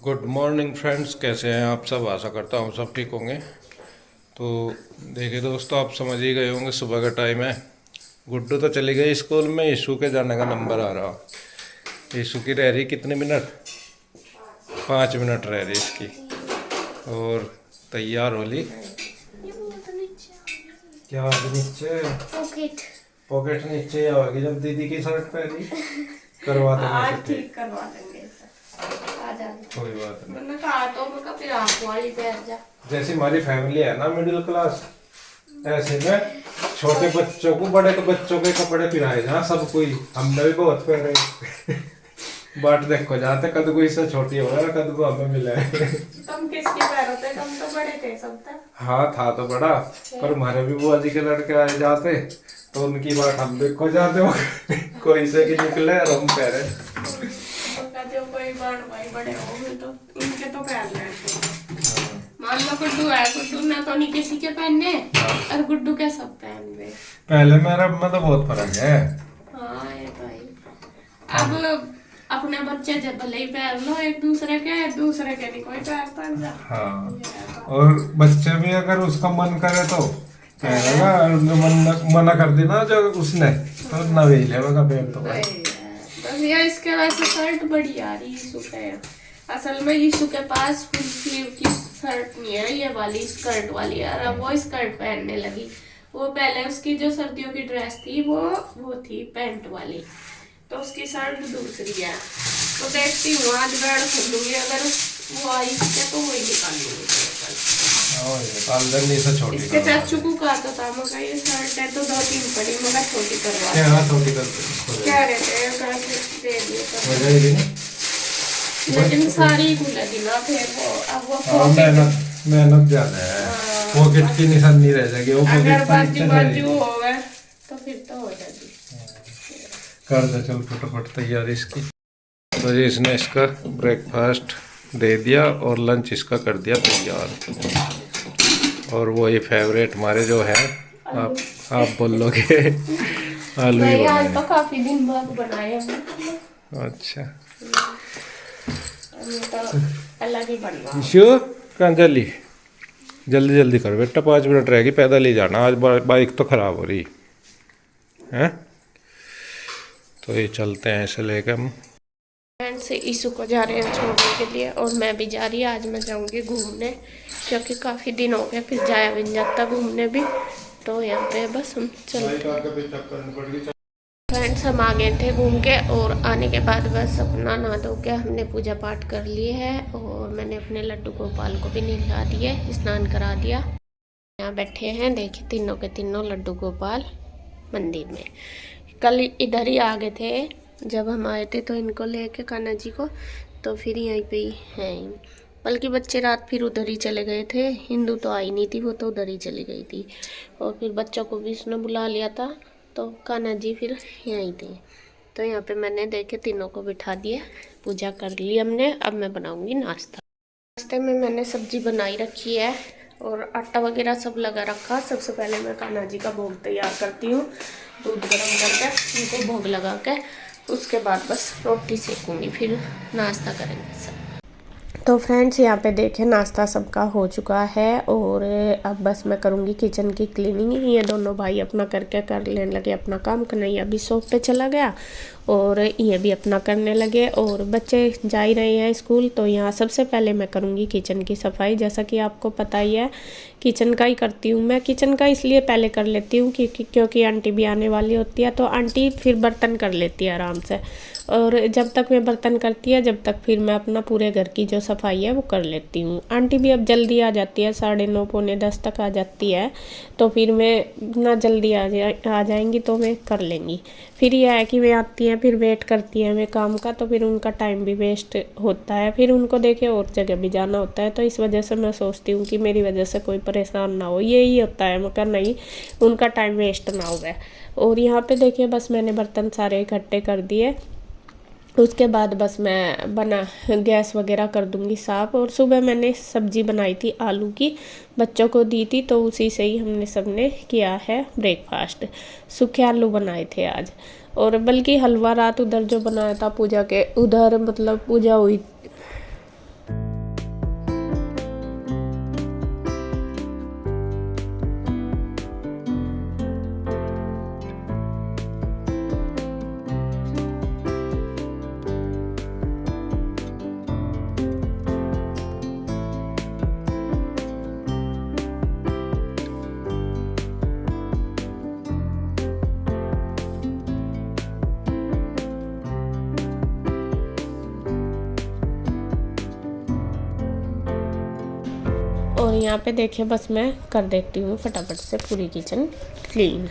Good morning friends, कैसे हैं आप सब। आशा करता हूँ सब ठीक होंगे। तो देखिए दोस्तों, आप समझ ही गए होंगे सुबह का टाइम है। गुड्डू तो चली गई स्कूल में, ईशू के जाने का नंबर आ रहा। ईशू की रह रही कितने मिनट, 5 मिनट रह रही इसकी। और तैयार हो ली क्या नीचे पॉकेट नीचे आएगी जब दीदी की शर्ट पहनी करवा देंगे ठीक करवा देंगे। कोई बात नहीं। मैंने कहा तो मैं कहा फिर आप वाली पहन जा। जैसी हमारी फैमिली है ना मिडिल क्लास, ऐसे में छोटे बच्चों को बड़े बच्चों के कपड़े पहनाए जहाँ सब कोई, हमने भी बहुत पहने बाट देखो जाते कद को इससे छोटी हो गया कद को हमें मिला है। तुम किसकी पैर होते, तुम तो बड़े थे सब तक। हाँ था तो बड़ा, पर हमारे भी बुआ जी के लड़के आए जाते तो उनकी बात हम देखो जाते हो कोई से की निकले और हम पहरे। जो कोई भाई बड़े हो गए तो इनके तो पहन रहे। मान लो गुड्डू है, गुड्डू ने तो नहीं किसी के पहनने और गुड्डू के सब पहन गए। पहले मेरा में तो बहुत फर्क है। हाँ ये तो है। अब अपने बच्चे जब भले ही पहन लो एक दूसरे के नहीं कोई पहनता। हाँ, और बच्चे भी अगर उसका मन करे तो कहेगा, मना कर देना जो उसने तो ना भी लेगा पेड़ तो। बस ये इसके वैसे शर्ट बड़ी आ रही ईशू के। असल में ईशू के पास फुल स्लीव की शर्ट नहीं है, ये वाली स्कर्ट वाली है। अब वो स्कर्ट पहनने लगी। वो पहले उसकी जो सर्दियों की ड्रेस थी वो थी पैंट वाली, तो उसकी शर्ट दूसरी है। तो देखती हूँ आज बेड खोलूंगी, अगर वो आई तो वही निकाल लूंगी। इसके चाचू को कहा तो था मगर ये शर्ट है तो 2-3 पड़ी मगर छोटी करवा कह रहे थे दे दिए, लेकिन सारी को लगी ना फिर वो अब वो मेहनत ज्यादा है। पॉकेट की निशानी रह जाएगी वो, अगर बाजू हो गए तो फिर तो हो जाएगी। कर दे चल फटाफट तैयारी इसकी। तो जी इसने इसका ब्रेकफास्ट दे दिया और लंच इसका कर दिया तैयार। और वो ये फेवरेट हमारे जो है, आप बोल लोगे आलू ही बनाए तो काफी दिन बाद बनाए हैं। अच्छा तो अलग ही बनवा। ईशु कहाँ जल्दी जल्दी जल्दी करो बेटा, 5 मिनट रहेगी, पैदल ही जाना। आज बाइक तो ख़राब हो रही है। तो ये चलते हैं ऐसे लेकर हम। से ईशु को जा रहे हैं छोड़ने के लिए और मैं भी जा रही है। आज मैं जाऊंगी घूमने क्योंकि काफ़ी दिन हो गए, फिर जाया भी नहीं जाता घूमने भी। तो यहाँ पे बस हम चल फ्रेंड्स हम आ गए थे घूम के, और आने के बाद बस अपना नहा धो के हमने पूजा पाठ कर लिए है। और मैंने अपने लड्डू गोपाल को भी नहला दिया, स्नान करा दिया। यहाँ बैठे हैं, देखिए तीनों के तीनों लड्डू गोपाल मंदिर में। कल इधर ही आ गए थे जब हम आए थे तो इनको लेके कान्हा जी को, तो फिर यहीं पे ही हैं। बल्कि बच्चे रात फिर उधर ही चले गए थे। हिंदू तो आई नहीं थी, वो तो उधर ही चली गई थी। और फिर बच्चों को भी उसने बुला लिया था, तो कान्हा जी फिर यहीं थे। तो यहाँ पे मैंने देखे तीनों को बिठा दिया, पूजा कर ली हमने। अब मैं बनाऊँगी नाश्ता। नाश्ते में मैंने सब्जी बनाई रखी है और आटा वगैरह सब लगा रखा। सबसे पहले मैं कान्हा जी का भोग तैयार करती हूँ, दूध गर्म करके उनको भोग लगा के उसके बाद बस रोटी सेकूंगी, फिर नाश्ता करेंगे सब। तो फ्रेंड्स यहाँ पे देखें नाश्ता सबका हो चुका है और अब बस मैं करूँगी किचन की क्लीनिंग। ये दोनों भाई अपना करके कर लेने लगे अपना काम। कन्हैया भी शॉप पे चला गया और ये भी अपना करने लगे, और बच्चे जा ही रहे हैं स्कूल। तो यहाँ सबसे पहले मैं करूँगी किचन की सफाई। जैसा कि आपको पता ही है किचन का ही करती हूँ मैं। किचन का इसलिए पहले कर लेती हूँ क्योंकि आंटी भी आने वाली होती है, तो आंटी फिर बर्तन कर लेती है आराम से। और जब तक मैं बर्तन करती है जब तक फिर मैं अपना पूरे घर की जो सफाई है वो कर लेती हूँ। आंटी भी अब जल्दी आ जाती है, 9:30 पौने 10 तक आ जाती है, तो फिर मैं ना जल्दी आ जाएंगी तो मैं कर लेंगी। फिर यह है कि वे आती हैं फिर वेट करती हैं मैं काम का, तो फिर उनका टाइम भी वेस्ट होता है। फिर उनको देखे और जगह भी जाना होता है, तो इस वजह से मैं सोचती हूँ कि मेरी वजह से कोई परेशान ना हो। यही होता है, मगर नहीं उनका टाइम वेस्ट ना हुआ। और यहाँ पे देखिए बस मैंने बर्तन सारे इकट्ठे कर दिए। उसके बाद बस मैं गैस वगैरह कर दूंगी साफ़। और सुबह मैंने सब्जी बनाई थी आलू की, बच्चों को दी थी, तो उसी से ही हमने सबने किया है ब्रेकफास्ट। सूखे आलू बनाए थे आज। और बल्कि हलवा रात उधर जो बनाया था पूजा के उधर, मतलब पूजा हुई और यहाँ पे देखिए बस मैं कर देती हूँ फटाफट से पूरी किचन क्लीन।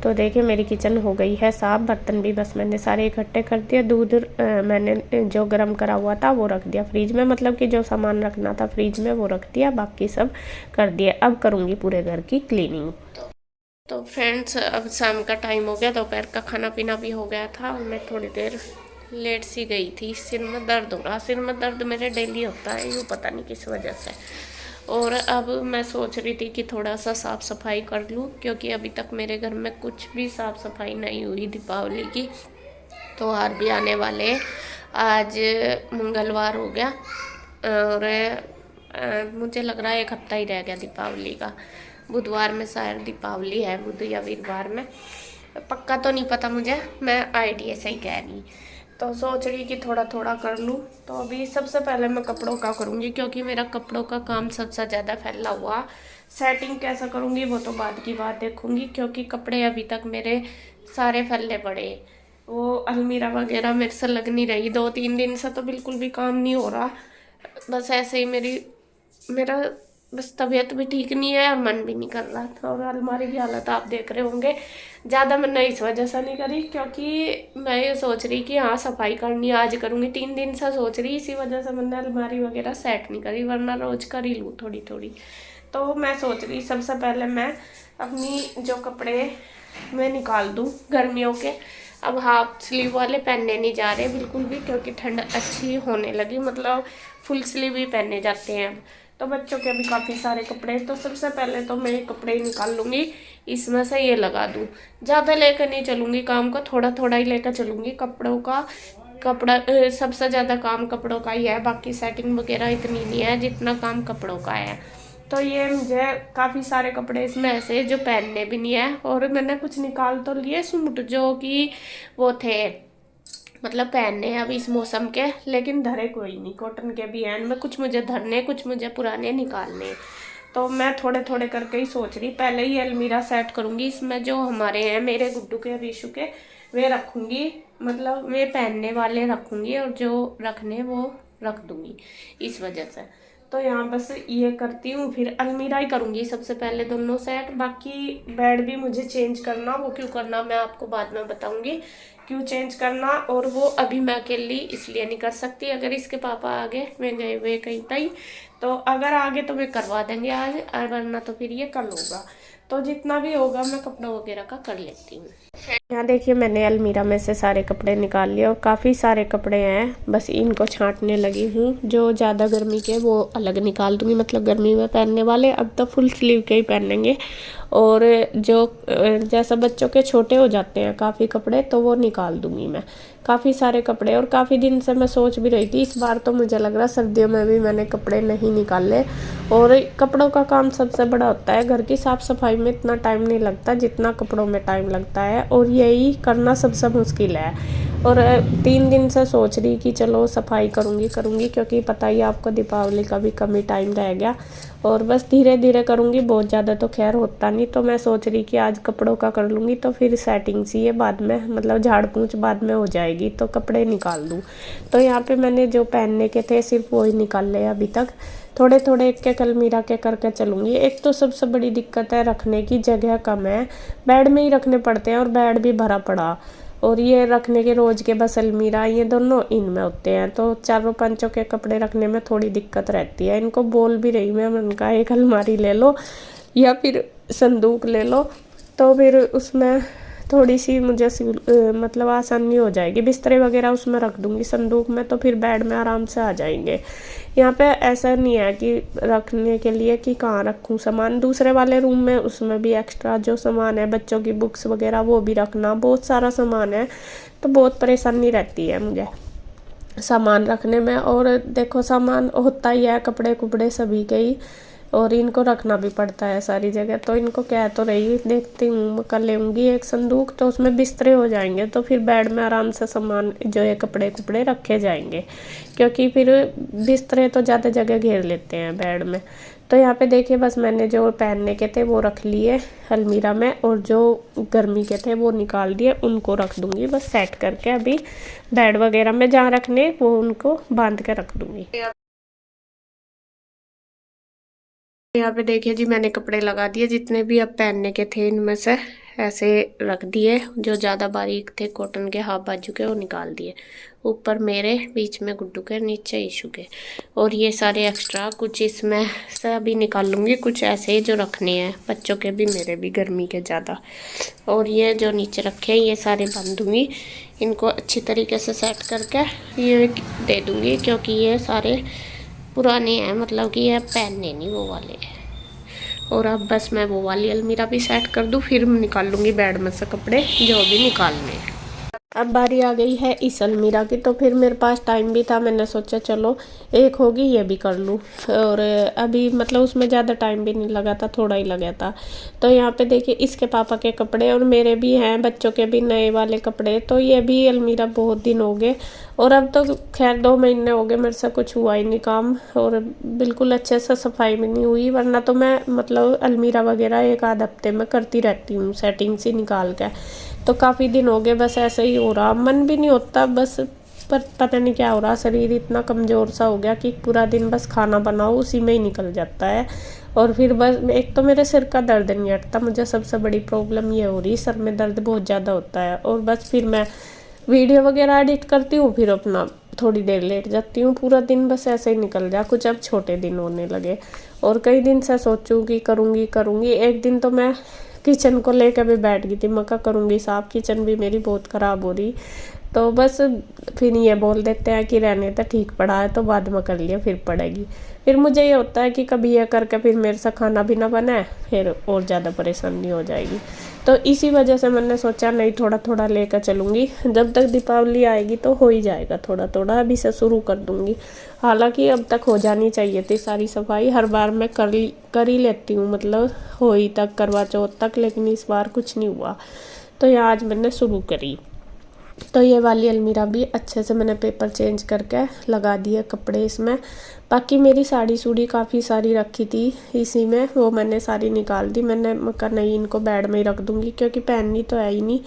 तो देखिए मेरी किचन हो गई है साफ़, बर्तन भी बस मैंने सारे इकट्ठे कर दिए। दूध मैंने जो गर्म करा हुआ था वो रख दिया फ्रिज में, मतलब कि जो सामान रखना था फ्रिज में वो रख दिया, बाकी सब कर दिया। अब करूँगी पूरे घर की क्लीनिंग। तो फ्रेंड्स अब शाम का टाइम हो गया, दोपहर का खाना पीना भी हो गया था और मैं थोड़ी देर लेट सी गई थी। सिर में दर्द हो रहा, सिर में दर्द मेरे डेली होता है, यूँ पता नहीं किस वजह से। और अब मैं सोच रही थी कि थोड़ा सा साफ़ सफाई कर लूँ, क्योंकि अभी तक मेरे घर में कुछ भी साफ़ सफाई नहीं हुई दीपावली की। त्योहार भी आने वाले, आज मंगलवार हो गया और मुझे लग रहा है 1 हफ्ता ही रह गया दीपावली का। बुधवार में शायद दीपावली है, बुध या वीरवार में, पक्का तो नहीं पता मुझे, मैं आइडिया से ही कह रही। तो सोच रही कि थोड़ा थोड़ा कर लूँ। तो अभी सबसे पहले मैं कपड़ों का करूँगी, क्योंकि मेरा कपड़ों का काम सबसे ज़्यादा फैला हुआ। सेटिंग कैसा करूँगी वो तो बाद की बात देखूँगी, क्योंकि कपड़े अभी तक मेरे सारे फैले पड़े। वो अलमीरा वगैरह मेरे से लग नहीं रही, 2-3 दिन से तो बिल्कुल भी काम नहीं हो रहा। बस ऐसे ही मेरा बस तबीयत भी ठीक नहीं है और मन भी नहीं कर रहा था। और अलमारी की हालत आप देख रहे होंगे। ज़्यादा मैंने इस वजह से नहीं करी, क्योंकि मैं ये सोच रही कि हाँ सफाई करनी आज करूँगी, 3 दिन से सोच रही, इसी वजह से मैंने अलमारी वगैरह सेट नहीं करी, वरना रोज़ कर ही लूँ थोड़ी थोड़ी। तो मैं सोच रही सबसे पहले मैं अपनी जो कपड़े मैं निकाल दूँ गर्मियों के। अब हाफ स्लीव वाले पहनने नहीं जा रहे बिल्कुल भी, क्योंकि ठंड अच्छी होने लगी, मतलब फुल स्लीव ही पहने जाते हैं अब। तो बच्चों के भी काफ़ी सारे कपड़े, तो सबसे पहले तो मैं ये कपड़े ही निकाल लूँगी, इसमें से ये लगा दूँ। ज़्यादा लेकर नहीं चलूँगी काम को, थोड़ा थोड़ा ही लेकर चलूँगी कपड़ों का। सबसे ज़्यादा काम कपड़ों का ही है, बाकी सेटिंग वगैरह इतनी नहीं है जितना काम कपड़ों का है। तो ये मुझे काफ़ी सारे कपड़े इसमें ऐसे जो पहनने भी नहीं है, और मैंने कुछ निकाल तो लिए सूट जो कि वो थे मतलब पहनने हैं अब इस मौसम के, लेकिन धरे कोई नहीं, कॉटन के भी हैं इनमें, कुछ मुझे धरने कुछ मुझे पुराने निकालने। तो मैं थोड़े थोड़े करके ही सोच रही, पहले ही अलमीरा सेट करूँगी, इसमें जो हमारे हैं मेरे गुड्डू के रीशु के वे रखूँगी, मतलब वे पहनने वाले रखूँगी और जो रखने वो रख दूँगी इस वजह से। तो यहाँ बस ये करती हूँ, फिर अलमीरा ही करूँगी सबसे पहले दोनों सेट। बाकी बेड भी मुझे चेंज करना, वो क्यों करना मैं आपको बाद में बताऊँगी क्यों चेंज करना। और वो अभी मैं अकेली इसलिए नहीं कर सकती, अगर इसके पापा आगे मैं गए हुए कहीं तई, तो अगर आगे तो मैं करवा देंगे आज, वरना तो फिर ये कल होगा। तो जितना भी होगा मैं कपड़ों वगैरह का कर लेती हूँ। यहाँ देखिए मैंने अलमीरा में से सारे कपड़े निकाल लिए और काफ़ी सारे कपड़े हैं, बस इनको छांटने लगी हूँ। जो ज़्यादा गर्मी के वो अलग निकाल दूँगी, मतलब गर्मी में पहनने वाले अब तो फुल स्लीव के ही पहनेंगे। और जो जैसा बच्चों के छोटे हो जाते हैं काफ़ी कपड़े, तो वो निकाल दूँगी मैं। काफ़ी सारे कपड़े, और काफ़ी दिन से मैं सोच भी रही थी, इस बार तो मुझे लग रहा सर्दियों में भी मैंने कपड़े नहीं निकाले। और कपड़ों का काम सबसे बड़ा होता है, घर की साफ़ सफाई में इतना टाइम नहीं लगता जितना कपड़ों में टाइम लगता है, और यही करना सबसे मुश्किल है। और 3 दिन से सोच रही कि चलो सफाई करूँगी, क्योंकि पता ही आपको दीपावली का भी कम ही टाइम रह गया, और बस धीरे धीरे करूँगी, बहुत ज़्यादा तो खैर होता नहीं। तो मैं सोच रही कि आज कपड़ों का कर लूँगी, तो फिर सेटिंग सी है बाद में, मतलब झाड़ पोंछ बाद में हो जाएगी, तो कपड़े निकाल दूँ। तो यहाँ पे मैंने जो पहनने के थे सिर्फ वही निकाल ले अभी तक, थोड़े थोड़े एक एक अलमीरा के करके चलूँगी। एक तो सबसे बड़ी दिक्कत है रखने की जगह कम है, बेड में ही रखने पड़ते हैं और बेड भी भरा पड़ा, और ये रखने के रोज़ के बस अलमीरा ये दोनों इनमें होते हैं, तो चारों पांचों के कपड़े रखने में थोड़ी दिक्कत रहती है। इनको बोल भी रही मैं, उनका एक अलमारी ले लो या फिर संदूक ले लो, तो फिर उसमें थोड़ी सी मुझे मतलब आसानी हो जाएगी, बिस्तरे वगैरह उसमें रख दूँगी, संदूक में तो फिर बेड में आराम से आ जाएंगे। यहाँ पे ऐसा नहीं है कि रखने के लिए कि कहाँ रखूँ सामान, दूसरे वाले रूम में उसमें भी एक्स्ट्रा जो सामान है बच्चों की बुक्स वगैरह वो भी रखना, बहुत सारा सामान है, तो बहुत परेशानी रहती है मुझे सामान रखने में। और देखो सामान होता ही है कपड़े कुपड़े सभी के ही, और इनको रखना भी पड़ता है सारी जगह। तो इनको कह तो रही, देखती हूँ कर लेंगी एक संदूक, तो उसमें बिस्तरे हो जाएंगे, तो फिर बेड में आराम से सामान जो है कपड़े कुपड़े रखे जाएंगे, क्योंकि फिर बिस्तरे तो ज़्यादा जगह घेर लेते हैं बेड में। तो यहाँ पे देखिए बस मैंने जो पहनने के थे वो रख लिए अलमीरा में, और जो गर्मी के थे वो निकाल दिए, उनको रख दूँगी बस सेट करके। अभी बेड वगैरह में जहाँ रखने वो उनको बांध के रख दूँगी। यहाँ पे देखिए जी, मैंने कपड़े लगा दिए जितने भी अब पहनने के थे, इनमें से ऐसे रख दिए। जो ज़्यादा बारीक थे कॉटन के हाफ बाजू के वो निकाल दिए, ऊपर मेरे, बीच में गुड्डू के, नीचे इशू के। और ये सारे एक्स्ट्रा कुछ इसमें से अभी निकाल लूँगी, कुछ ऐसे ही जो रखने हैं, बच्चों के भी मेरे भी, गर्मी के ज़्यादा। और ये जो नीचे रखे हैं ये सारे बांध दूँगी, इनको अच्छी तरीके से सेट करके ये दे दूँगी, क्योंकि ये सारे पुराने हैं, मतलब कि ये पहनने नहीं वो वाले। और अब बस मैं वो वाली अलमीरा भी सेट कर दूँ, फिर निकाल लूँगी बेड में से कपड़े जो भी निकालने हैं। अब बारी आ गई है इस अलमीरा की, तो फिर मेरे पास टाइम भी था, मैंने सोचा चलो एक होगी ये भी कर लूँ। और अभी मतलब उसमें ज़्यादा टाइम भी नहीं लगा था, थोड़ा ही लगा था। तो यहाँ पे देखिए इसके पापा के कपड़े और मेरे भी हैं, बच्चों के भी नए वाले कपड़े। तो ये भी अलमीरा बहुत दिन हो गए, और अब तो खैर 2 महीने हो गए मेरे से कुछ हुआ ही नहीं काम, और बिल्कुल अच्छे से सफाई भी नहीं हुई। वरना तो मैं मतलब अलमीरा वगैरह 1 आध हफ्ते में करती रहती हूँ, सेटिंग से निकाल के। तो काफ़ी दिन हो गए, बस ऐसे ही हो रहा, मन भी नहीं होता बस। पर पता नहीं क्या हो रहा, शरीर इतना कमज़ोर सा हो गया कि पूरा दिन बस खाना बनाओ उसी में ही निकल जाता है। और फिर बस एक तो मेरे सिर का दर्द नहीं हटता, मुझे सबसे बड़ी प्रॉब्लम ये हो रही, सर में दर्द बहुत ज़्यादा होता है। और बस फिर मैं वीडियो वगैरह एडिट करती हूँ, फिर अपना थोड़ी देर लेट जाती हूँ, पूरा दिन बस ऐसे ही निकल जा। कुछ अब छोटे दिन होने लगे, और कई दिन से सोचूँ कि करूँगी। एक दिन तो मैं किचन को लेकर भी बैठ गई थी, मैं क्या करूँगी साफ, किचन भी मेरी बहुत ख़राब हो रही। तो बस फिर ये बोल देते हैं कि रहने तो ठीक पड़ा है, तो बाद में कर लिया, फिर पड़ेगी। फिर मुझे ये होता है कि कभी ये करके फिर मेरे से खाना भी ना बनाए, फिर और ज़्यादा परेशानी हो जाएगी। तो इसी वजह से मैंने सोचा नहीं, थोड़ा थोड़ा लेकर चलूँगी, जब तक दीपावली आएगी तो हो ही जाएगा थोड़ा थोड़ा, अभी से शुरू कर दूँगी। हालांकि अब तक हो जानी चाहिए थी सारी सफाई, हर बार मैं कर ही लेती हूँ, मतलब होली तक, करवा चौथ तक, लेकिन इस बार कुछ नहीं हुआ। तो ये आज मैंने शुरू करी। तो ये वाली अलमीरा भी अच्छे से मैंने पेपर चेंज करके लगा दिए कपड़े इसमें। बाकी मेरी साड़ी सूड़ी काफ़ी सारी रखी थी इसी में, वो मैंने सारी निकाल दी। मैंने कहा नहीं, इनको बेड में ही रख दूँगी, क्योंकि पहननी तो है ही नहीं,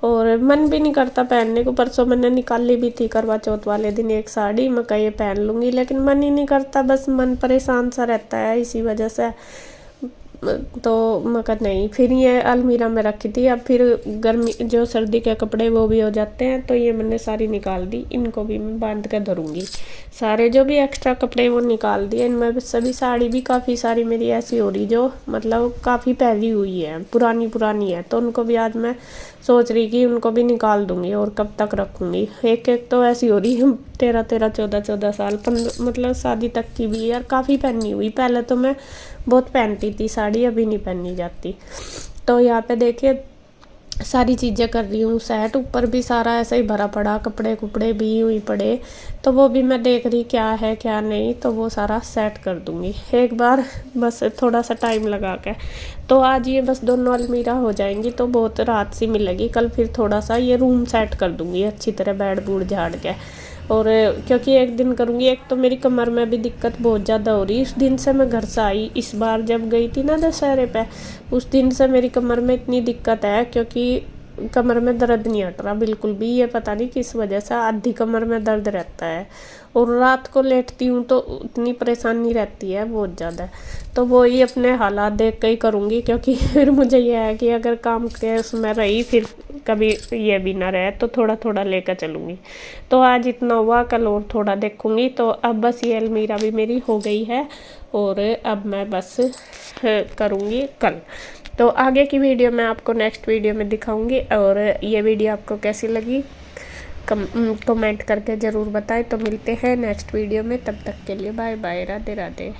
और मन भी नहीं करता पहनने को। परसों मैंने निकाली भी थी करवा चौथ वाले दिन एक साड़ी, मैं कहा ये पहन लूँगी, लेकिन मन ही नहीं करता, बस मन परेशान सा रहता है इसी वजह से। तो मैं कहा नहीं, फिर ये अलमीरा में रखी थी। अब फिर गर्मी जो सर्दी के कपड़े वो भी हो जाते हैं, तो ये मैंने सारी निकाल दी, इनको भी मैं बांध के धरूँगी। सारे जो भी एक्स्ट्रा कपड़े वो निकाल दिए। इनमें सभी साड़ी भी काफ़ी सारी मेरी ऐसी हो रही जो मतलब काफ़ी पहली हुई है, पुरानी है, तो उनको भी आज मैं सोच रही कि उनको भी निकाल दूँगी, और कब तक रखूँगी। एक तो ऐसी हो रही 13 14 साल, मतलब शादी तक की भी यार काफ़ी पहनी हुई। पहले तो मैं बहुत पहनती थी साड़ी, अभी नहीं पहनी जाती। तो यहाँ पे देखिए सारी चीज़ें कर रही हूँ सेट, ऊपर भी सारा ऐसा ही भरा पड़ा, कपड़े कुपड़े भी हुई पड़े, तो वो भी मैं देख रही क्या है क्या नहीं, तो वो सारा सेट कर दूँगी एक बार, बस थोड़ा सा टाइम लगा के। तो आज ये बस दोनों अलमीरा हो जाएंगी तो बहुत रात सी मिलेगी। कल फिर थोड़ा सा ये रूम सेट कर दूँगी अच्छी तरह, बेड बूड झाड़ के। और क्योंकि एक दिन करूँगी, एक तो मेरी कमर में भी दिक्कत बहुत ज़्यादा हो रही है। उस दिन से मैं घर से आई, इस बार जब गई थी ना दशहरे पे, उस दिन से मेरी कमर में इतनी दिक्कत है, क्योंकि कमर में दर्द नहीं हट रहा बिल्कुल भी। ये पता नहीं किस वजह से आधी कमर में दर्द रहता है, और रात को लेटती हूँ तो उतनी परेशानी रहती है बहुत ज़्यादा। तो वो ही अपने हालात देख के ही करूँगी, क्योंकि फिर मुझे ये है कि अगर काम के उसमें रही, फिर कभी ये भी ना रहे, तो थोड़ा थोड़ा लेकर चलूँगी। तो आज इतना हुआ, कल और थोड़ा देखूँगी। तो अब बस ये अलमीरा भी मेरी हो गई है, और अब मैं बस करूँगी कल। तो आगे की वीडियो मैं आपको नेक्स्ट वीडियो में दिखाऊंगी। और ये वीडियो आपको कैसी लगी कमेंट करके ज़रूर बताएं। तो मिलते हैं नेक्स्ट वीडियो में, तब तक के लिए बाय बाय, राधे राधे।